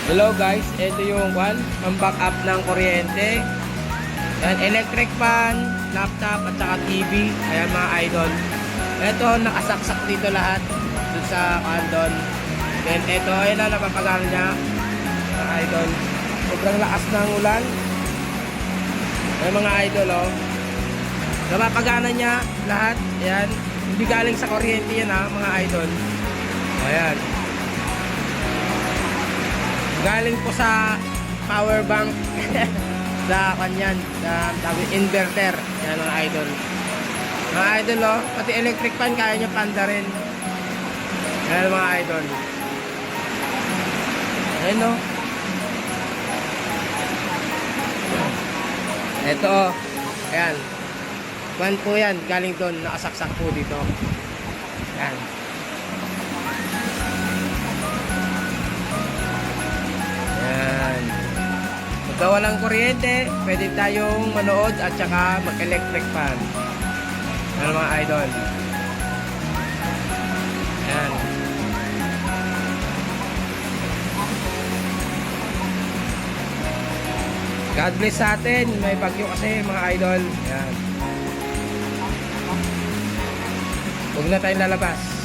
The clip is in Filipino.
Hello guys, ito yung pang-backup ng kuryente. Yan, electric fan, laptop at saka TV. Ayan mga idol. Ito nakasaksak dito lahat dun sa doon. Then ito, ayan na napapagana niya mga idol. Sobrang lakas ng ulan. Ayan mga idol oh. Napapagana niya lahat. Ayan, hindi galing sa kuryente yan ha mga idol. Ayan. Galing po sa power bank sa kanyan, sa inverter. Yan mga idol. Mga idol oh, pati electric fan kaya nyo panda rin. Yan mga idol. Ayan oh. Ito oh. Ayan. Fan po yan, galing doon, nakasaksak po dito. Yan. Pagka walang kuryente, pwede tayong manood at saka mag-electric fan. Ano mga idol? Ayan. God bless sa atin. May bagyo kasi mga idol. Ayan. Huwag na tayong lalabas.